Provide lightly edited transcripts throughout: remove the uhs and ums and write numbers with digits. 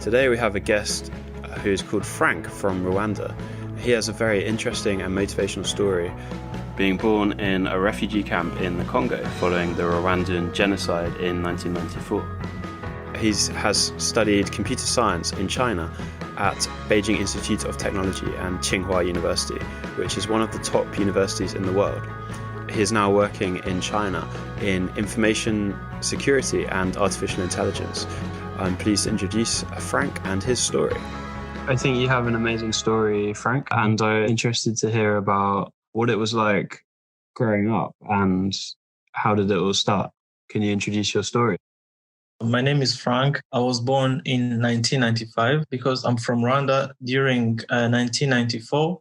Today we have a guest who is called Frank from Rwanda. He has a very interesting and motivational story, being born in a refugee camp in the Congo following the Rwandan genocide in 1994. He has studied computer science in China at Beijing Institute of Technology and Tsinghua University, which is one of the top universities in the world. He is now working in China in information security and artificial intelligence. I'm pleased to introduce Frank and his story. I think you have an amazing story, Frank, and I'm interested to hear about what it was like growing up and how did it all start. Can you introduce your story? My name is Frank. I was born in 1995 because I'm from Rwanda. During 1994,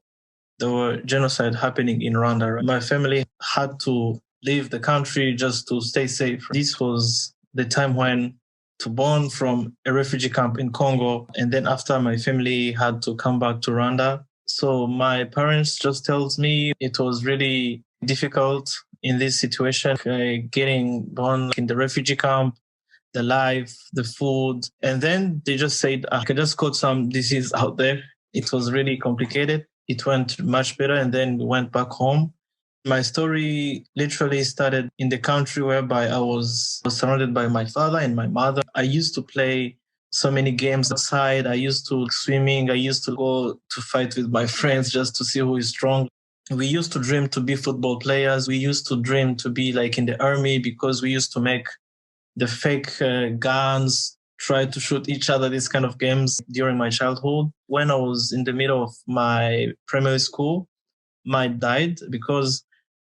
there were genocide happening in Rwanda. My family had to leave the country just to stay safe. This was the time when to born from a refugee camp in Congo. And then after my family had to come back to Rwanda. So my parents just tells me it was really difficult in this situation, getting born in the refugee camp, the life, the food. And then they just said, I could just caught some disease out there. It was really complicated. It went much better. And then we went back home. My story literally started in the country whereby I was surrounded by my father and my mother. I used to play so many games outside. I used to swimming. I used to go to fight with my friends just to see who is strong. We used to dream to be football players. We used to dream to be like in the army because we used to make the fake guns, try to shoot each other, these kind of games during my childhood. When I was in the middle of my primary school, my dad died because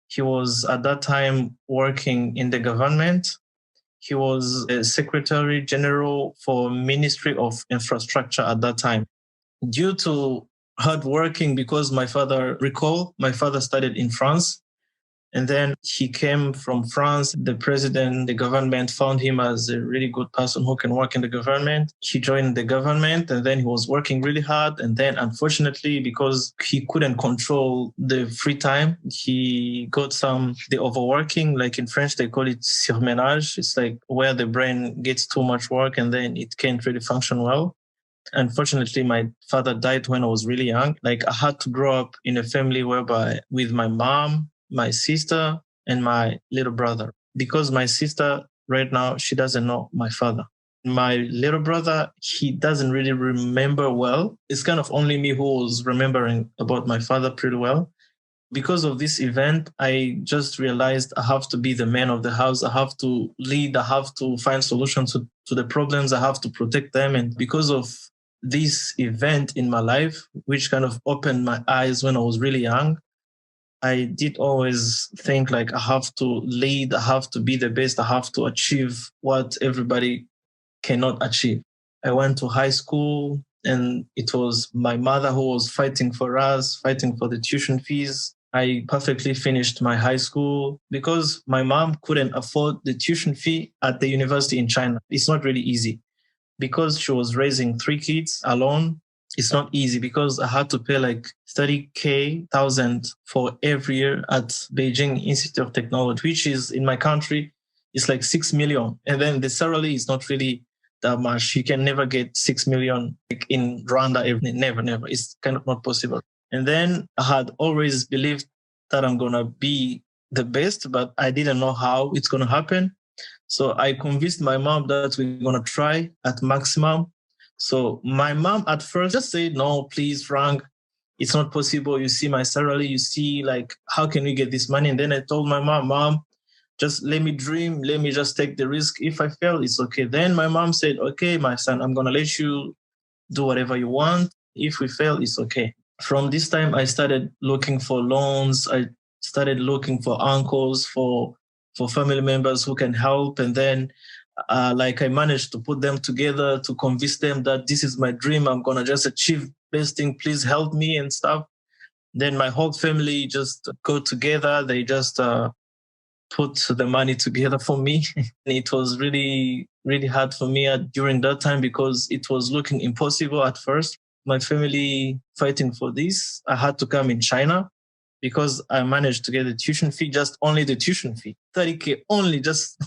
he was at that time working in the government. He was a Secretary General for Ministry of Infrastructure at that time. Due to hard working, because my father studied in France. And then he came from France. The president, the government found him as a really good person who can work in the government. He joined the government and then he was working really hard. And then unfortunately, because he couldn't control the free time, he got the overworking, like in French, they call it surmenage. It's like where the brain gets too much work and then it can't really function well. Unfortunately, my father died when I was really young. Like I had to grow up in a family whereby with my mom, my sister, and my little brother. Because my sister right now, she doesn't know my father. My little brother, he doesn't really remember well. It's kind of only me who was remembering about my father pretty well. Because of this event, I just realized I have to be the man of the house. I have to lead. I have to find solutions to the problems. I have to protect them. And because of this event in my life, which kind of opened my eyes when I was really young, I did always think like I have to lead, I have to be the best, I have to achieve what everybody cannot achieve. I went to high school and it was my mother who was fighting for us, fighting for the tuition fees. I perfectly finished my high school because my mom couldn't afford the tuition fee at the university in China. It's not really easy because she was raising 3 kids alone. It's not easy because I had to pay like 30,000 for every year at Beijing Institute of Technology, which is in my country, it's like 6 million. And then the salary is not really that much. You can never get 6 million like in Rwanda. Never. It's kind of not possible. And then I had always believed that I'm going to be the best, but I didn't know how it's going to happen. So I convinced my mom that we're going to try at maximum. So my mom at first just said, no, please, Frank, it's not possible. You see my salary, you see like, how can we get this money? And then I told my mom, just let me dream. Let me just take the risk. If I fail, it's okay. Then my mom said, okay, my son, I'm going to let you do whatever you want. If we fail, it's okay. From this time, I started looking for loans. I started looking for uncles, for family members who can help. And then I managed to put them together to convince them that this is my dream. I'm going to just achieve best thing. Please help me and stuff. Then my whole family just got together. They just put the money together for me. It was really, really hard for me during that time because it was looking impossible at first. My family fighting for this. I had to come in China because I managed to get the tuition fee, just only the tuition fee, 30K only, just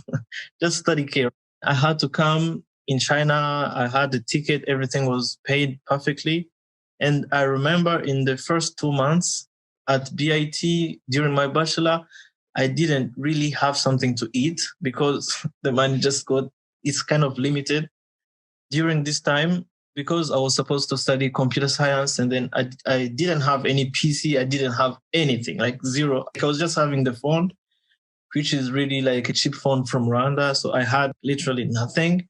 30K. I had to come in China, I had the ticket, everything was paid perfectly. And I remember in the first 2 months at BIT during my bachelor, I didn't really have something to eat because the money it's kind of limited. During this time, because I was supposed to study computer science, and then I didn't have any PC, I didn't have anything, like zero. Like I was just having the phone, which is really like a cheap phone from Rwanda. So I had literally nothing.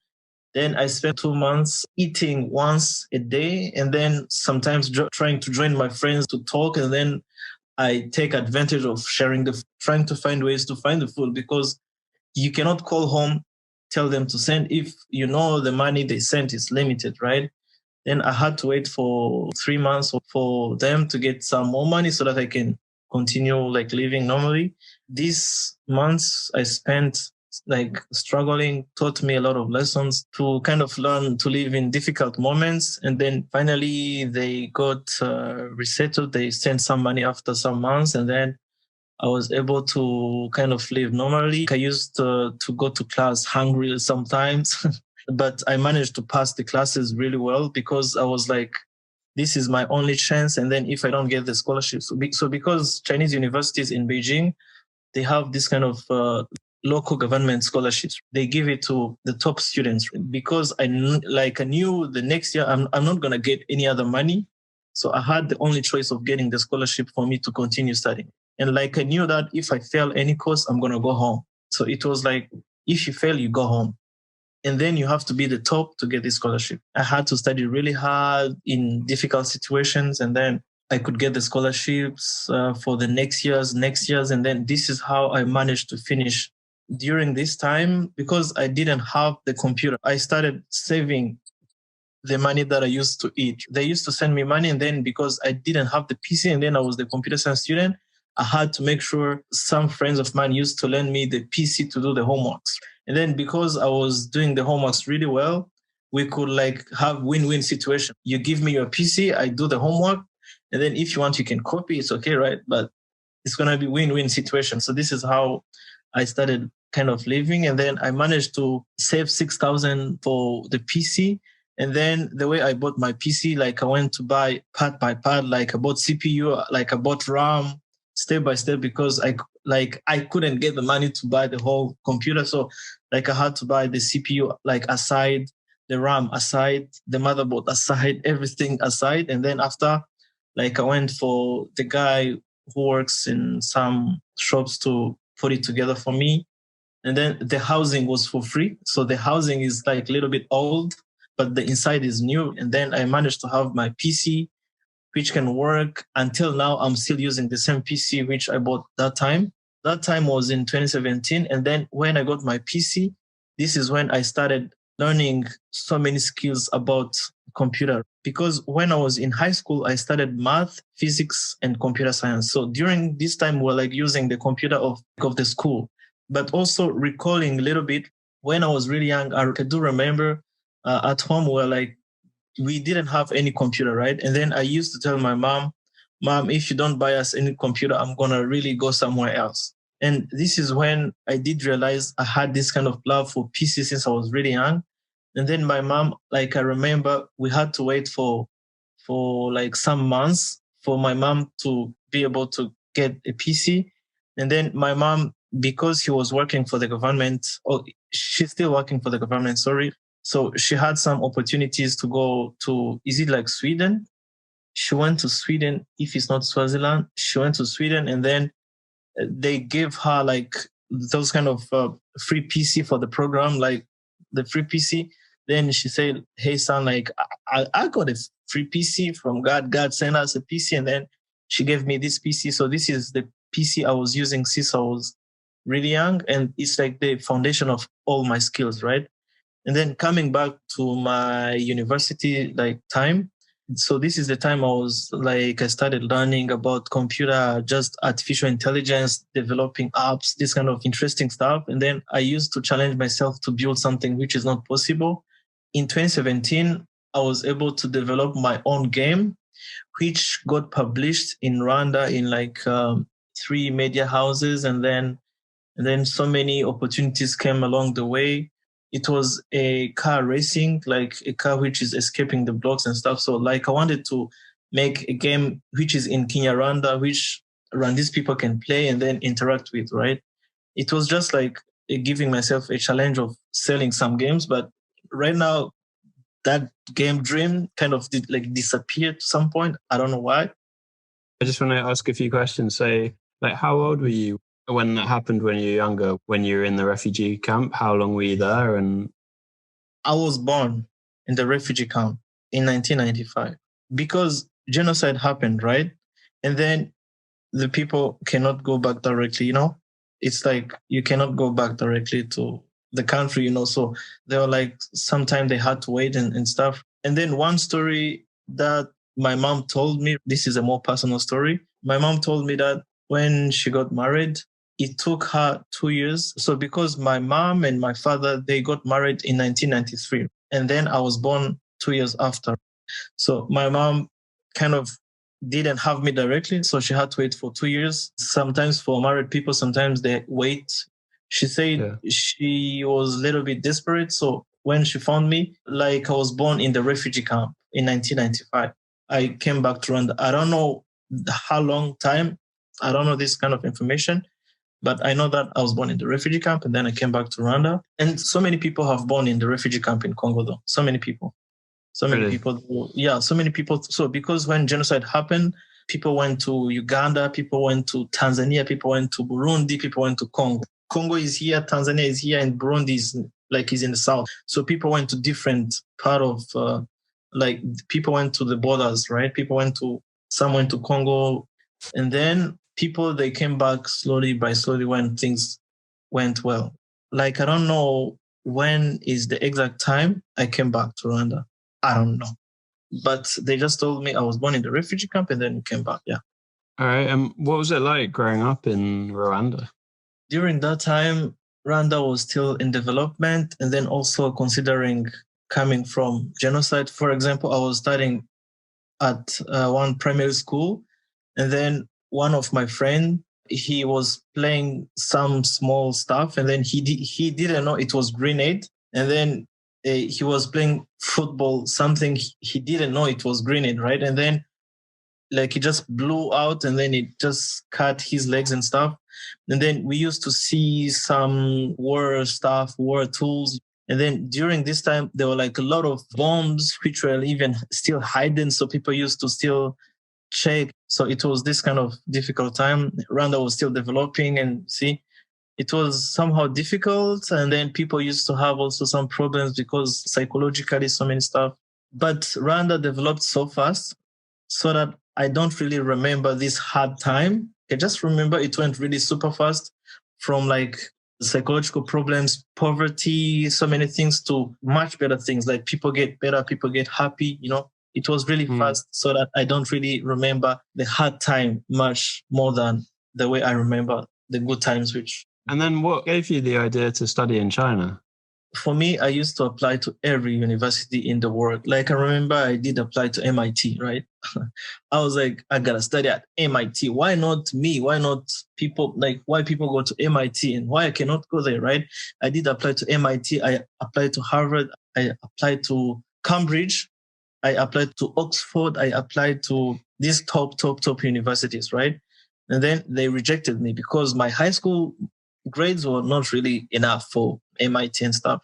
Then I spent 2 months eating once a day, and then sometimes trying to join my friends to talk. And then I take advantage of trying to find ways to find the food, because you cannot call home, tell them to send if you know the money they sent is limited, right? Then I had to wait for 3 months for them to get some more money so that I can continue like living normally. These months I spent like struggling taught me a lot of lessons to kind of learn to live in difficult moments. And then finally they got resettled. They sent some money after some months, and then I was able to kind of live normally. I used to go to class hungry sometimes, but I managed to pass the classes really well because I was like, this is my only chance. And then if I don't get the scholarship, so because Chinese universities in Beijing, they have this kind of local government scholarships. They give it to the top students because I knew the next year I'm not going to get any other money. So I had the only choice of getting the scholarship for me to continue studying. And like I knew that if I fail any course, I'm going to go home. So it was like, if you fail, you go home. And then you have to be the top to get the scholarship. I had to study really hard in difficult situations, and then I could get the scholarships for the next years. And then this is how I managed to finish. During this time, because I didn't have the computer, I started saving the money that I used to eat. They used to send me money, and then because I didn't have the PC and then I was the computer science student, I had to make sure some friends of mine used to lend me the PC to do the homeworks. And then because I was doing the homeworks really well, we could like have win-win situation. You give me your PC, I do the homework, and then if you want, you can copy. It's okay, right? But it's going to be win-win situation. So this is how I started kind of living. And then I managed to save 6,000 for the PC. And then the way I bought my PC, like I went to buy part by part, like I bought CPU, like I bought RAM step by step, because I couldn't get the money to buy the whole computer. So like I had to buy the CPU like aside, the RAM aside, the motherboard aside, everything aside. And then after, like I went for the guy who works in some shops to put it together for me. And then the housing was for free. So the housing is like a little bit old, but the inside is new. And then I managed to have my PC, which can work until now. I'm still using the same PC, which I bought that time. That time was in 2017. And then when I got my PC, this is when I started learning so many skills about computer. Because when I was in high school, I studied math, physics, and computer science. So during this time, we're like using the computer of the school, but also recalling a little bit when I was really young. I do remember at home, we didn't have any computer, right? And then I used to tell my mom, if you don't buy us any computer, I'm going to really go somewhere else. And this is when I did realize I had this kind of love for PC since I was really young. And then my mom, like I remember we had to wait for like some months for my mom to be able to get a PC. And then my mom, because she was working for the government, or she's still working for the government, sorry. So she had some opportunities to go to, is it like Sweden? She went to Sweden. If it's not Swaziland, she went to Sweden, and then they gave her like those kind of free PC for the program, like the free PC. Then she said, hey son, like I got a free PC from God. God sent us a PC, and then she gave me this PC. So this is the PC I was using since I was really young, and it's like the foundation of all my skills, right? And then coming back to my university like time. So this is the time I started learning about computer, just artificial intelligence, developing apps, this kind of interesting stuff. And then I used to challenge myself to build something which is not possible. In 2017, I was able to develop my own game, which got published in Rwanda in like 3 media houses. And then so many opportunities came along the way. it was a car racing, like a car which is escaping the blocks and stuff. So like I wanted to make a game which is in Kinyarwanda, which Rwandese people can play and then interact with, right? It was just like giving myself a challenge of selling some games. But right now, that game dream kind of disappeared to some point. I don't know why. I just want to ask a few questions. So, like, how old were you when that happened when you were younger, when you were in the refugee camp? How long were you there? And I was born in the refugee camp in 1995 because genocide happened, right? And then the people cannot go back directly, It's like you cannot go back directly to the country, So they were like, sometimes they had to wait and stuff. And then one story that my mom told me, this is a more personal story. My mom told me that when she got married, it took her 2 years. So because my mom and my father, they got married in 1993. And then I was born 2 years after. So my mom kind of didn't have me directly. So she had to wait for 2 years. Sometimes for married people, sometimes they wait. She said she was a little bit desperate. So when she found me, like I was born in the refugee camp in 1995. I came back to Rwanda. I don't know how long time. I don't know this kind of information, but I know that I was born in the refugee camp and then I came back to Rwanda. And so many people have born in the refugee camp in Congo, though. So many people. So many people. Yeah, so many people. So because when genocide happened, people went to Uganda, people went to Tanzania, people went to Burundi, people went to Congo. Congo is here, Tanzania is here, and Burundi is in the south. So people went to different part of, people went to the borders, right? Some went to Congo, and then people, they came back slowly when things went well. Like, I don't know when is the exact time I came back to Rwanda. I don't know. But they just told me I was born in the refugee camp and then came back, yeah. All right. And what was it like growing up in Rwanda? During that time, Rwanda was still in development and then also considering coming from genocide. For example, I was studying at one primary school, and then one of my friends, he was playing some small stuff, and then he didn't know it was grenade, and then he was playing football, something he didn't know it was grenade, right? And then like it just blew out and then it just cut his legs and stuff. And then we used to see some war stuff, war tools. And then during this time, there were like a lot of bombs which were even still hidden. So people used to still check. So it was this kind of difficult time. Rwanda was still developing and it was somehow difficult. And then people used to have also some problems because psychologically so many stuff. But Rwanda developed so fast so that I don't really remember this hard time. I just remember it went really super fast from like psychological problems, poverty, so many things to much better things. Like people get better, people get happy, It was really fast so that I don't really remember the hard time much more than the way I remember the good times. And then what gave you the idea to study in China? For me, I used to apply to every university in the world. Like I remember I did apply to MIT, right? I was like, I gotta study at MIT. Why not me? Why not people? Like why people go to MIT and why I cannot go there, right? I did apply to MIT. I applied to Harvard. I applied to Cambridge. I applied to Oxford. I applied to these top universities, right? And then they rejected me because my high school grades were not really enough for MIT and stuff.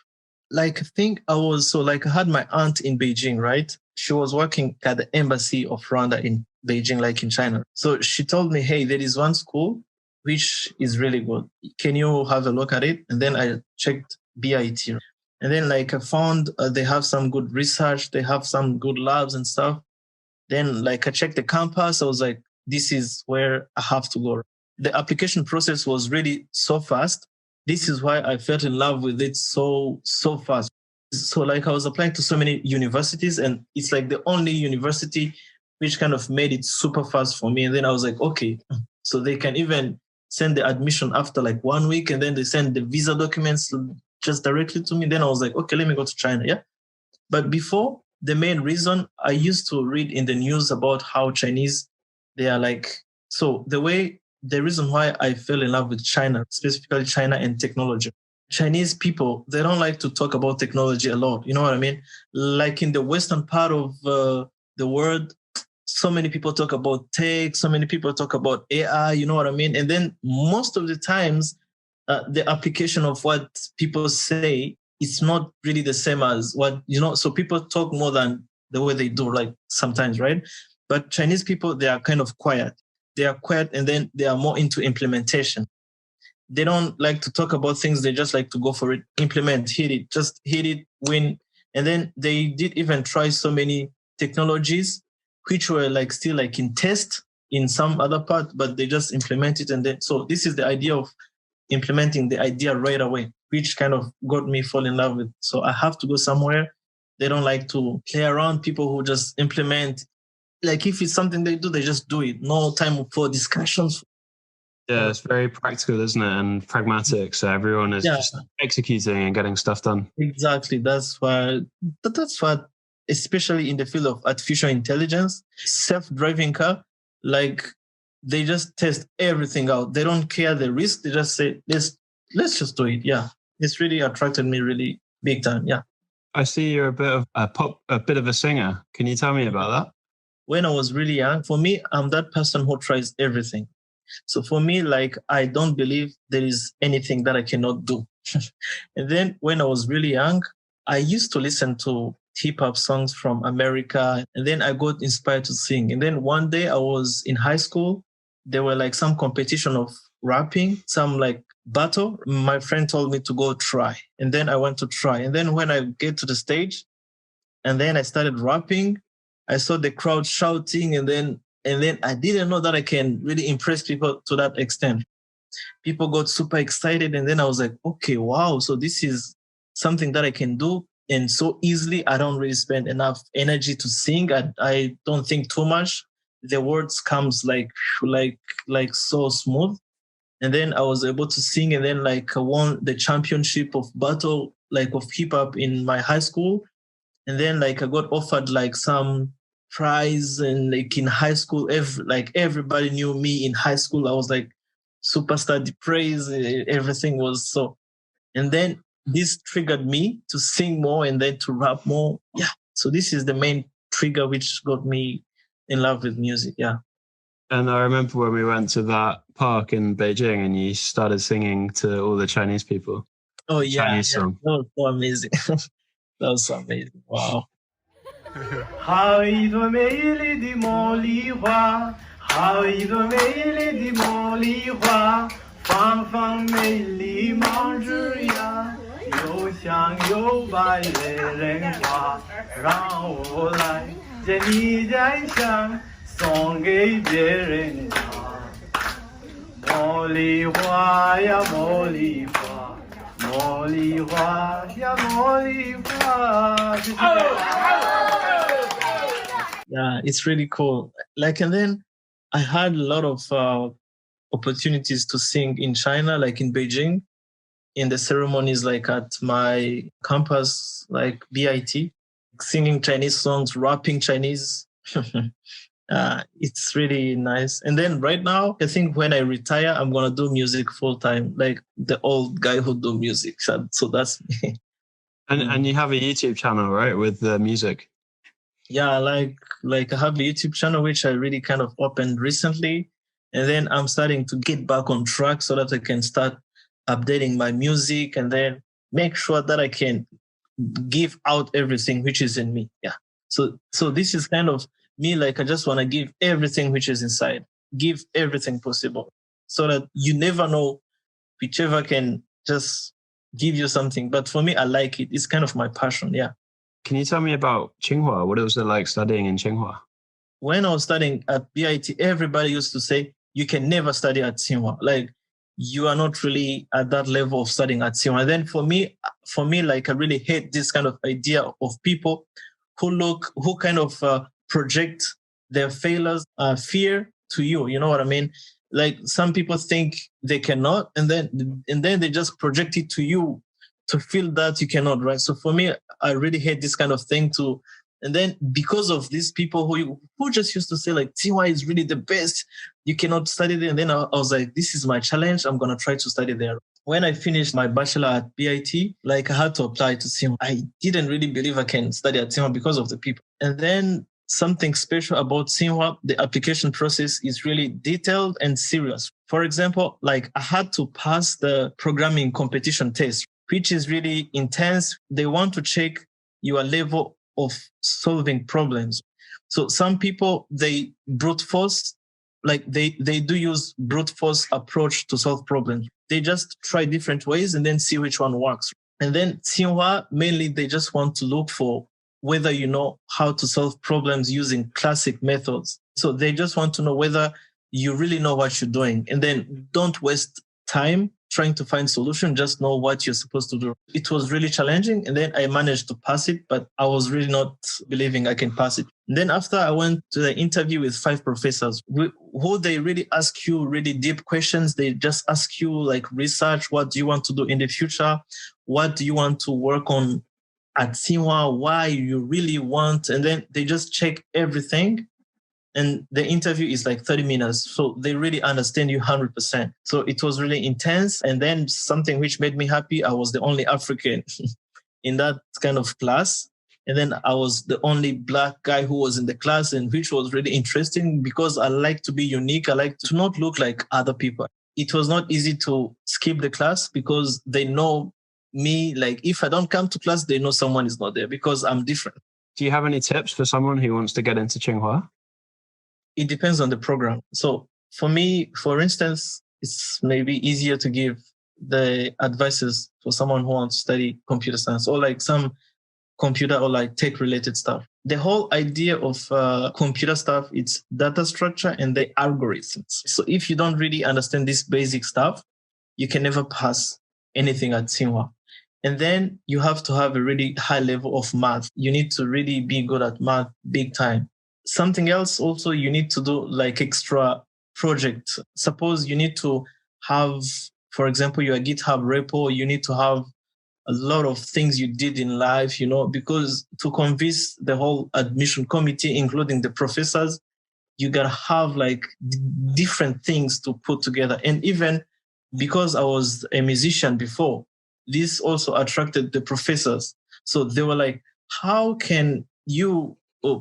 Like, I think I had my aunt in Beijing, right? She was working at the embassy of Rwanda in Beijing, like in China. So she told me, hey, there is one school which is really good. Can you have a look at it? And then I checked BIT. And then like I found they have some good research. They have some good labs and stuff. Then like I checked the campus. I was like, this is where I have to go. The application process was really so fast. This is why I fell in love with it so fast. So like I was applying to so many universities and it's like the only university which kind of made it super fast for me. And then I was like, okay, so they can even send the admission after like 1 week and then they send the visa documents just directly to me. Then I was like, okay, let me go to China. Yeah. But before, the main reason I used to read in the news about how Chinese, they are like, so the reason why I fell in love with China, specifically China and technology, Chinese people, they don't like to talk about technology a lot. You know what I mean? Like in the Western part of the world, so many people talk about tech, so many people talk about AI, you know what I mean? And then most of the times, the application of what people say, it's not really the same as what, so people talk more than the way they do, like sometimes, right? But Chinese people, they are kind of quiet. They are quiet and then they are more into implementation. They don't like to talk about things. They just like to go for it, implement, hit it, just hit it, win. And then they did even try so many technologies which were like still like in test in some other part, but they just implement it. And then, so this is the idea of implementing the idea right away, which kind of got me fall in love with. So I have to go somewhere. They don't like to play around. People who just implement, like if it's something they do, they just do it. No time for discussions. Yeah, it's very practical, isn't it? And pragmatic. So everyone is just executing and getting stuff done. Exactly. That's what, especially in the field of artificial intelligence, self-driving car, like they just test everything out. They don't care the risk. They just say, let's just do it. Yeah. It's really attracted me really big time. Yeah. I see you're a bit of a singer. Can you tell me about that? When I was really young, for me, I'm that person who tries everything. So for me, like, I don't believe there is anything that I cannot do. And then when I was really young, I used to listen to hip hop songs from America. And then I got inspired to sing. And then one day I was in high school. There were like some competition of rapping, some like battle. My friend told me to go try. And then I went to try. And then when I get to the stage and then I started rapping, I saw the crowd shouting. And then I didn't know that I can really impress people to that extent. People got super excited. And then I was like, okay, wow. So this is something that I can do. And so easily, I don't really spend enough energy to sing. I don't think too much. The words comes like so smooth. And then I was able to sing. And then like I won the championship of battle, like of hip hop in my high school. And then like I got offered like some prize, and like in high school, everybody knew me in high school. I was like superstar, the praise, everything was so. And then this triggered me to sing more and then to rap more. Yeah. So this is the main trigger which got me in love with music. Yeah. And I remember when we went to that park in Beijing and you started singing to all the Chinese people. Oh, yeah. Chinese song. That was so amazing. That was so amazing. Wow. 好一朵美丽的茉莉花，好一朵美丽的茉莉花，芳芳美丽芒枝芽，又香又白恋人花，让我来接你家乡，送给别人家。茉莉花呀茉莉花，茉莉花呀茉莉花。Yeah, it's really cool. Like, and then I had a lot of opportunities to sing in China, like in Beijing, in the ceremonies, like at my campus, like BIT, singing Chinese songs, rapping Chinese. It's really nice. And then right now, I think when I retire, I'm going to do music full time, like the old guy who do music. So that's me. And you have a YouTube channel, right, with the music? Yeah, like I have a YouTube channel, which I really kind of opened recently. And then I'm starting to get back on track so that I can start updating my music and then make sure that I can give out everything which is in me. Yeah. So this is kind of me, like I just want to give everything which is inside, give everything possible so that you never know whichever can just give you something. But for me, I like it. It's kind of my passion. Yeah. Can you tell me about Tsinghua? What was it like studying in Tsinghua? When I was studying at BIT, everybody used to say, you can never study at Tsinghua. Like, you are not really at that level of studying at Tsinghua. And then for me, like, I really hate this kind of idea of people who kind of project their failures, fear to you. You know what I mean? Like, some people think they cannot, and then they just project it to you to feel that you cannot, right? So for me, I really hate this kind of thing too. And then because of these people who just used to say like, Tsinghua is really the best, you cannot study there. And then I was like, this is my challenge. I'm going to try to study there. When I finished my bachelor at BIT, like I had to apply to Tsinghua. I didn't really believe I can study at Tsinghua because of the people. And then something special about Tsinghua, the application process is really detailed and serious. For example, like I had to pass the programming competition test, which is really intense. They want to check your level of solving problems. So some people, they brute force, like they do use brute force approach to solve problems. They just try different ways and then see which one works. And then Tsinghua, mainly they just want to look for whether you know how to solve problems using classic methods. So they just want to know whether you really know what you're doing. And then don't waste time trying to find solution, just know what you're supposed to do. It was really challenging, and then I managed to pass it, but I was really not believing I can pass it. And then after I went to the interview with 5 professors who they really ask you really deep questions. They just ask you like research, what do you want to do in the future? What do you want to work on at Tsinghua? Why you really want? And then they just check everything. And the interview is like 30 minutes. So they really understand you 100%. So it was really intense. And then something which made me happy, I was the only African in that kind of class. And then I was the only Black guy who was in the class, and which was really interesting because I like to be unique. I like to not look like other people. It was not easy to skip the class because they know me. Like if I don't come to class, they know someone is not there because I'm different. Do you have any tips for someone who wants to get into Tsinghua? It depends on the program. So for me, for instance, it's maybe easier to give the advices for someone who wants to study computer science or like some computer or like tech related stuff. The whole idea of computer stuff, it's data structure and the algorithms. So if you don't really understand this basic stuff, you can never pass anything at Tsinghua. And then you have to have a really high level of math. You need to really be good at math big time. Something else also, you need to do like extra projects. Suppose you need to have, for example, your GitHub repo, you need to have a lot of things you did in life, you know, because to convince the whole admission committee, including the professors, you got to have like different things to put together. And even because I was a musician before, this also attracted the professors. So they were like, how can you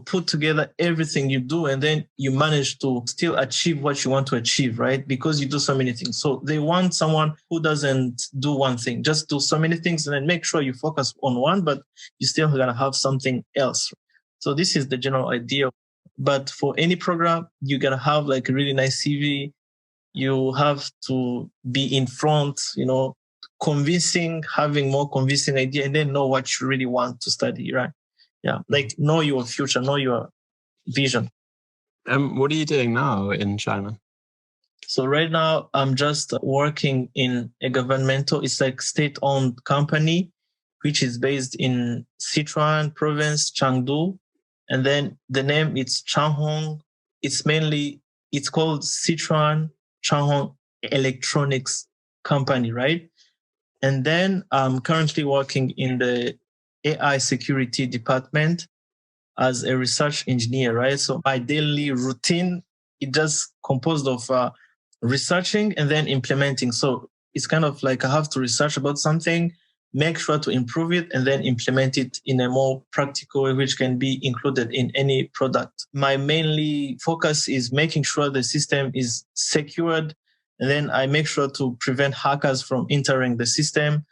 put together everything you do and then you manage to still achieve what you want to achieve, right? Because you do so many things. So they want someone who doesn't do one thing, just do so many things and then make sure you focus on one, but you still gotta have something else. So this is the general idea. But for any program, you gotta have like a really nice CV. You have to be in front, you know, convincing, having more convincing idea, and then know what you really want to study, right? Yeah, like know your future, know your vision. What are you doing now in China? So right now, I'm just working in a governmental, it's like state-owned company, which is based in Sichuan province, Chengdu. And then the name is Changhong. It's called Sichuan Changhong Electronics Company, right? And then I'm currently working in the AI security department as a research engineer, right? So my daily routine, it just composed of researching and then implementing. So it's kind of like I have to research about something, make sure to improve it, and then implement it in a more practical way, which can be included in any product. My mainly focus is making sure the system is secured, and then I make sure to prevent hackers from entering the system.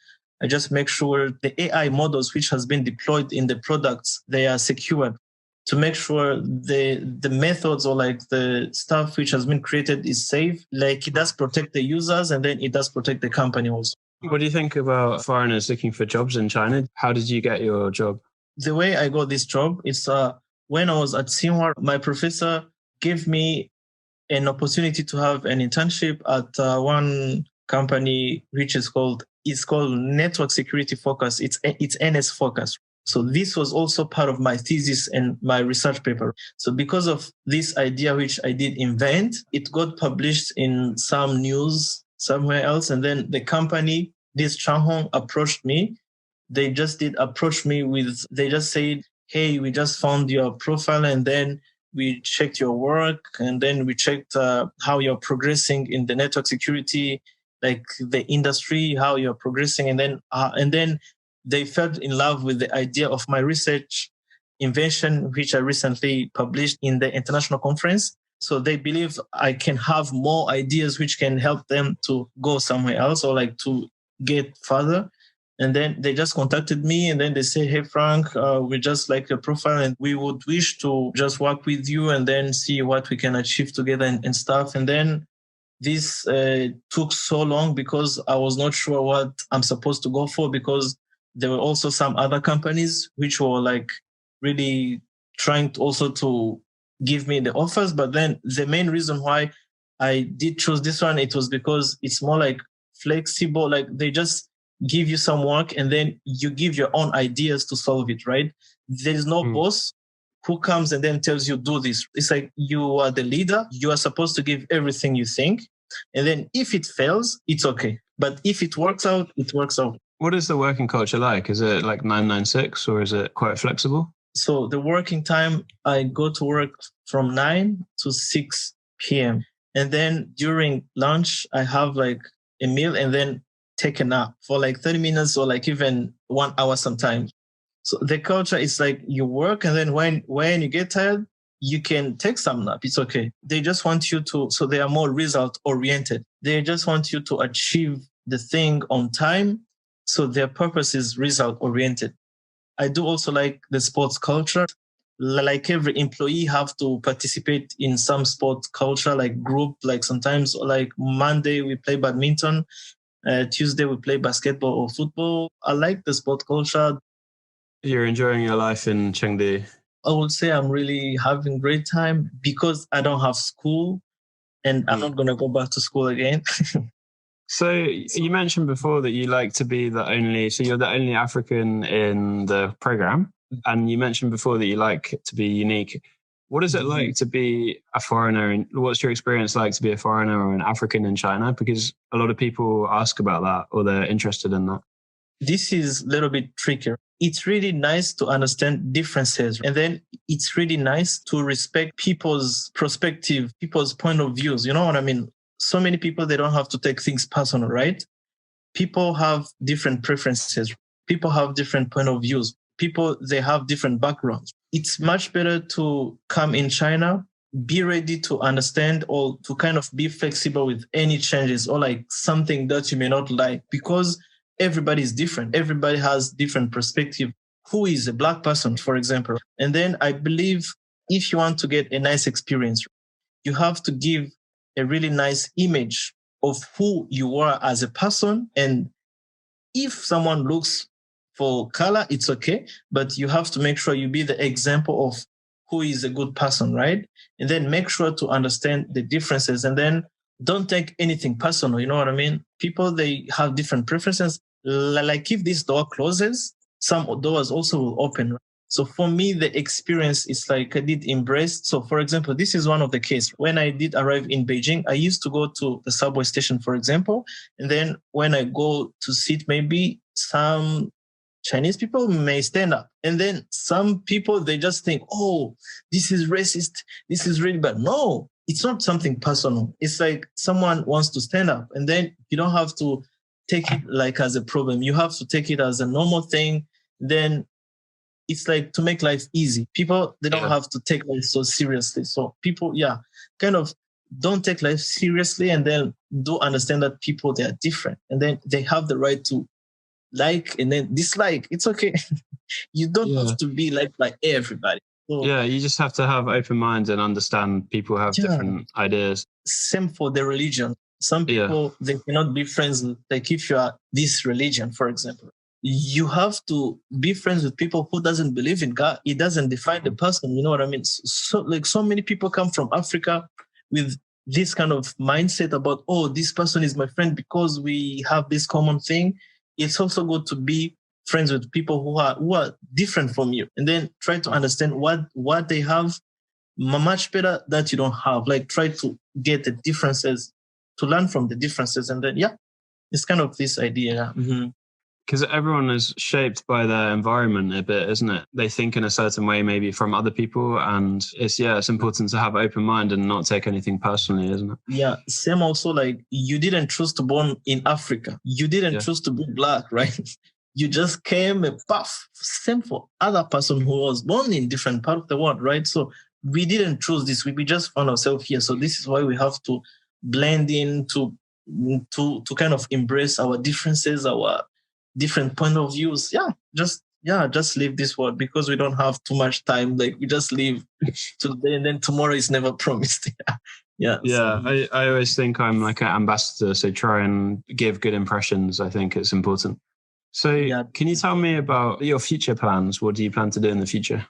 I just make sure the AI models which has been deployed in the products, they are secured, to make sure the methods or like the stuff which has been created is safe. Like it does protect the users and then it does protect the company also. What do you think about foreigners looking for jobs in China? How did you get your job? The way I got this job, it's when I was at Tsinghua, my professor gave me an opportunity to have an internship at one company which is called Network Security Focus. It's NS Focus. So this was also part of my thesis and my research paper. So because of this idea which I did invent, it got published in some news somewhere else. And then the company, this Changhong, approached me. They just said, hey, we just found your profile and then we checked your work and then we checked how you're progressing in the network security like the industry, how you're progressing. And then they fell in love with the idea of my research invention, which I recently published in the international conference. So they believe I can have more ideas which can help them to go somewhere else or like to get further. And then they just contacted me and then they say, hey, Frank, we just like your profile and we would wish to just work with you and then see what we can achieve together and stuff. And then this took so long because I was not sure what I'm supposed to go for, because there were also some other companies which were like really trying to also to give me the offers. But then the main reason why I did choose this one, it was because it's more like flexible, like they just give you some work and then you give your own ideas to solve it, right? There is no boss who comes and then tells you do this. It's like you are the leader. You are supposed to give everything you think. And then if it fails, it's okay. But if it works out, it works out. What is the working culture like? Is it like 996 or is it quite flexible? So the working time, I go to work from 9 to 6 p.m. And then during lunch, I have like a meal and then take a nap for like 30 minutes or like even 1 hour sometimes. So the culture is like you work and then when you get tired, you can take some nap. It's okay. They just want you to, so they are more result oriented. They just want you to achieve the thing on time. So their purpose is result oriented. I do also like the sports culture. Like every employee have to participate in some sport culture, like group, like sometimes like Monday we play badminton. Tuesday we play basketball or football. I like the sport culture. You're enjoying your life in Chengdu? I would say I'm really having a great time because I don't have school and I'm not going to go back to school again. So you mentioned before that you like to be so you're the only African in the program. And you mentioned before that you like to be unique. What is it like to be a foreigner? And what's your experience like to be a foreigner or an African in China? Because a lot of people ask about that or they're interested in that. This is a little bit trickier. It's really nice to understand differences. And then it's really nice to respect people's perspective, people's point of views. You know what I mean? So many people, they don't have to take things personal, right? People have different preferences. People have different point of views. People, they have different backgrounds. It's much better to come in China, be ready to understand or to kind of be flexible with any changes or like something that you may not like, because everybody is different. Everybody has different perspective. Who is a Black person, for example? And then I believe if you want to get a nice experience, you have to give a really nice image of who you are as a person. And if someone looks for color, it's okay, but you have to make sure you be the example of who is a good person, right? And then make sure to understand the differences and then don't take anything personal. You know what I mean? People, they have different preferences. Like if this door closes, some doors also will open. So for me, the experience is like I did embrace. So for example, this is one of the cases. When I did arrive in Beijing, I used to go to the subway station, for example. And then when I go to sit, maybe some Chinese people may stand up. And then some people, they just think, oh, this is racist. This is really bad. No, it's not something personal. It's like someone wants to stand up. And then you don't have to take it like as a problem. You have to take it as a normal thing. Then it's like to make life easy. People, they don't have to take life so seriously. So people, kind of don't take life seriously and then do understand that people, they are different. And then they have the right to like and then dislike. It's okay. You don't have to be like everybody. So, you just have to have open minds and understand people have different ideas. Same for the religion. Some people, they cannot be friends. Like if you are this religion, for example, you have to be friends with people who doesn't believe in God. It doesn't define the person. You know what I mean? So many people come from Africa with this kind of mindset about, oh, this person is my friend because we have this common thing. It's also good to be friends with people who are different from you and then try to understand what they have much better that you don't have. Like try to get the differences, to learn from the differences. And then, it's kind of this idea. Mm-hmm. Because everyone is shaped by their environment a bit, isn't it? They think in a certain way, maybe from other people. And it's important to have an open mind and not take anything personally, isn't it? Yeah. Same also, like, you didn't choose to born in Africa. You didn't choose to be black, right? You just came a puff. Same for other person who was born in different part of the world, right? So we didn't choose this. We just found ourselves here. So this is why we have to blend in to kind of embrace our differences, our different point of views. Just leave this world, because we don't have too much time. Like, we just live today, and then tomorrow is never promised. I always think I'm like an ambassador, so try and give good impressions. I think it's important. So can you tell me about your future plans? What do you plan to do in the future?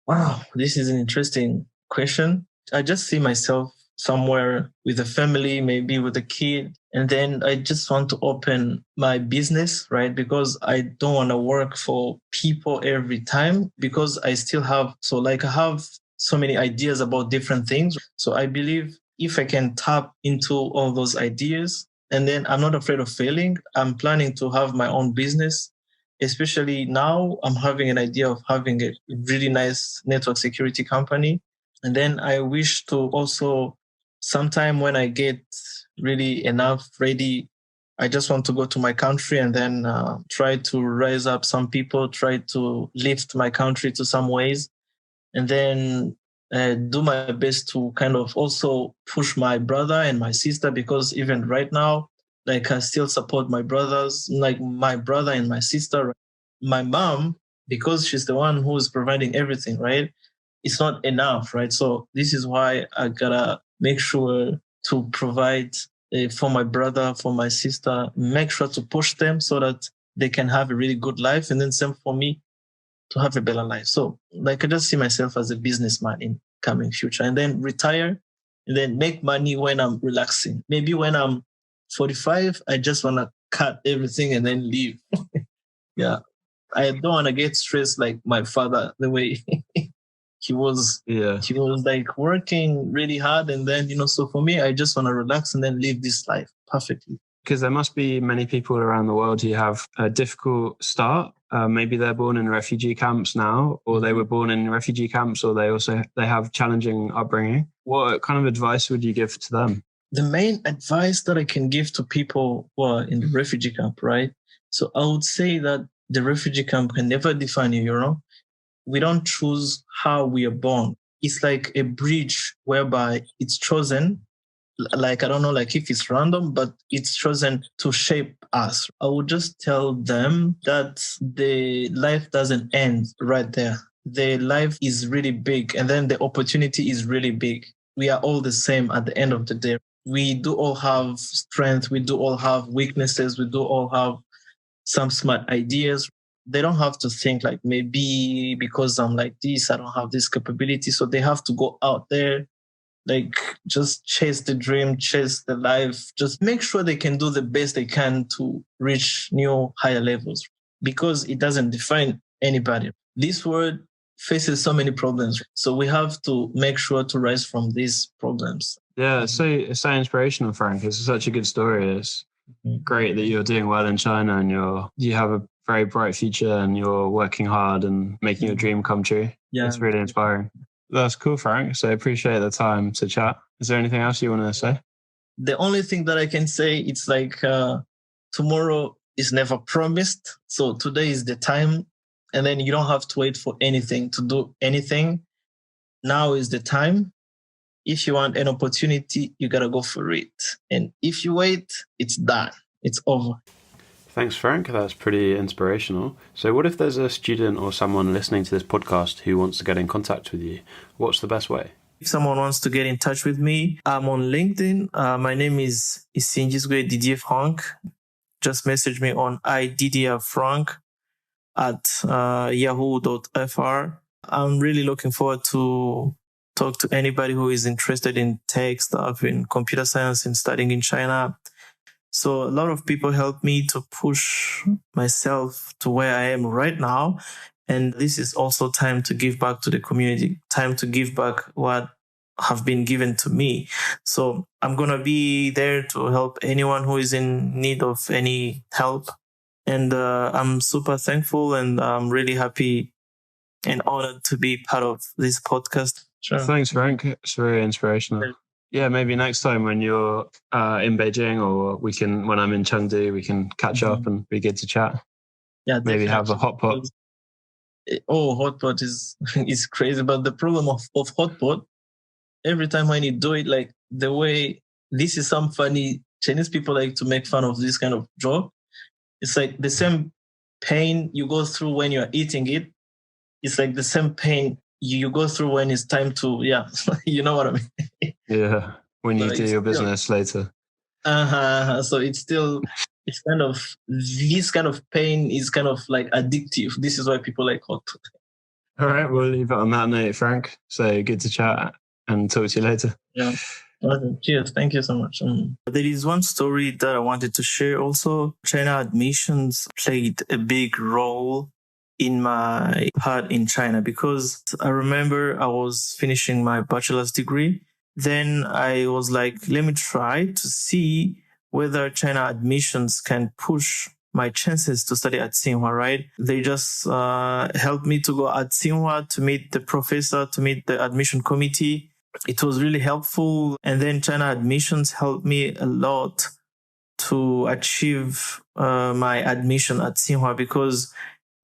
Wow, this is an interesting question. I just see myself somewhere with a family, maybe with a kid. And then I just want to open my business, right? Because I don't want to work for people every time, because I still have, I have so many ideas about different things. So I believe if I can tap into all those ideas, and then I'm not afraid of failing, I'm planning to have my own business. Especially now, I'm having an idea of having a really nice network security company. And then I wish to also, sometime when I get really enough ready, I just want to go to my country and then try to raise up some people, try to lift my country to some ways, and then do my best to kind of also push my brother and my sister, because even right now, like, I still support my brothers, like my brother and my sister. My mom, because she's the one who is providing everything, right? It's not enough, right? So this is why I gotta make sure to provide for my brother, for my sister, make sure to push them so that they can have a really good life. And then same for me, to have a better life. So, like, I just see myself as a businessman in coming future, and then retire, and then make money when I'm relaxing. Maybe when I'm 45, I just want to cut everything and then leave. I don't want to get stressed like my father, the way he was like working really hard. And then, so for me, I just want to relax and then live this life perfectly. Because there must be many people around the world who have a difficult start. Maybe they're born in refugee camps now, or they were born in refugee camps, or they have challenging upbringing. What kind of advice would you give to them? The main advice that I can give to people who are in the refugee camp, right? So I would say that the refugee camp can never define you, We don't choose how we are born. It's like a bridge whereby it's chosen. Like, I don't know, like if it's random, but it's chosen to shape us. I would just tell them that the life doesn't end right there. The life is really big, and then the opportunity is really big. We are all the same at the end of the day. We do all have strength. We do all have weaknesses. We do all have some smart ideas. They don't have to think like, maybe because I'm like this, I don't have this capability. So they have to go out there, like, just chase the dream, chase the life, just make sure they can do the best they can to reach new higher levels, because it doesn't define anybody. This world faces so many problems. So we have to make sure to rise from these problems. Yeah, it's so inspirational, Frank. It's such a good story. It's great that you're doing well in China, and you have a very bright future, and you're working hard and making your dream come true. Yeah. It's really inspiring. That's cool, Frank. So I appreciate the time to chat. Is there anything else you want to say? The only thing that I can say, it's like tomorrow is never promised. So today is the time. And then you don't have to wait for anything to do anything. Now is the time. If you want an opportunity, you got to go for it. And if you wait, it's done. It's over. Thanks, Frank. That's pretty inspirational. So what if there's a student or someone listening to this podcast who wants to get in contact with you? What's the best way? If someone wants to get in touch with me, I'm on LinkedIn. My name is Isingizwe Didier Frank. Just message me on ididierfrank at yahoo.fr. I'm really looking forward to talk to anybody who is interested in tech stuff, in computer science, and studying in China. So a lot of people help me to push myself to where I am right now. And this is also time to give back to the community, time to give back what have been given to me. So I'm going to be there to help anyone who is in need of any help. And I'm super thankful, and I'm really happy and honored to be part of this podcast. Sure. Thanks, Frank. It's very inspirational. Yeah, maybe next time when you're in Beijing, or when I'm in Chengdu, we can catch up and be good to chat. Yeah, maybe have a hot pot. Oh, hot pot is crazy. But the problem of hot pot, every time when you do it, like the way, this is some funny Chinese people like to make fun of this kind of joke. It's like the same pain you go through when you're eating it. It's like the same pain you go through when it's time to, you know what I mean? Yeah, when you do your business later. So it's kind of, this kind of pain is kind of like addictive. This is why people like hot pot. All right, we'll leave it on that note, Frank. So good to chat and talk to you later. Yeah. Okay, cheers. Thank you so much. There is one story that I wanted to share also. China admissions played a big role in my part in China, because I remember I was finishing my bachelor's degree. Then I was like, let me try to see whether China admissions can push my chances to study at Tsinghua, right? They just helped me to go at Tsinghua to meet the professor, to meet the admission committee. It was really helpful. And then China admissions helped me a lot to achieve my admission at Tsinghua, because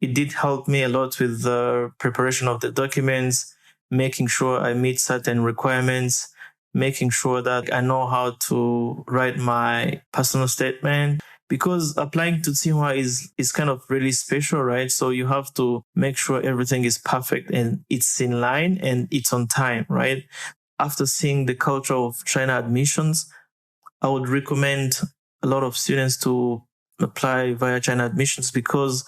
it did help me a lot with the preparation of the documents, making sure I meet certain requirements, making sure that I know how to write my personal statement. Because applying to Tsinghua is kind of really special, right? So you have to make sure everything is perfect and it's in line and it's on time, right? After seeing the culture of China admissions, I would recommend a lot of students to apply via China admissions, because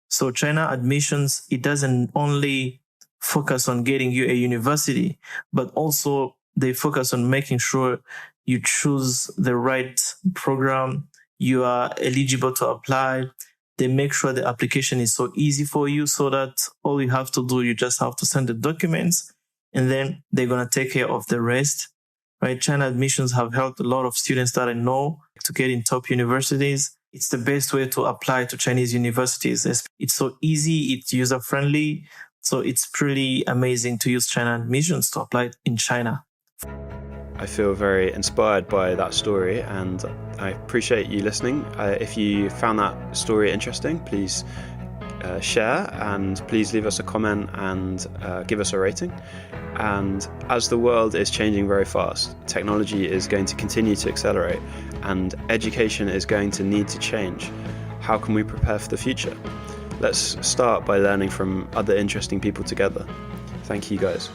so China admissions, it doesn't only focus on getting you a university, but also they focus on making sure you choose the right program, you are eligible to apply. They make sure the application is so easy for you, so that all you have to do, you just have to send the documents, and then they're going to take care of the rest, right? China admissions have helped a lot of students that I know to get in top universities. It's the best way to apply to Chinese universities. It's so easy, it's user-friendly, so it's pretty amazing to use China admissions to apply in China. I feel very inspired by that story, and I appreciate you listening. If you found that story interesting, please share, and please leave us a comment and give us a rating. And as the world is changing very fast, technology is going to continue to accelerate, and education is going to need to change. How can we prepare for the future? Let's start by learning from other interesting people together. Thank you, guys.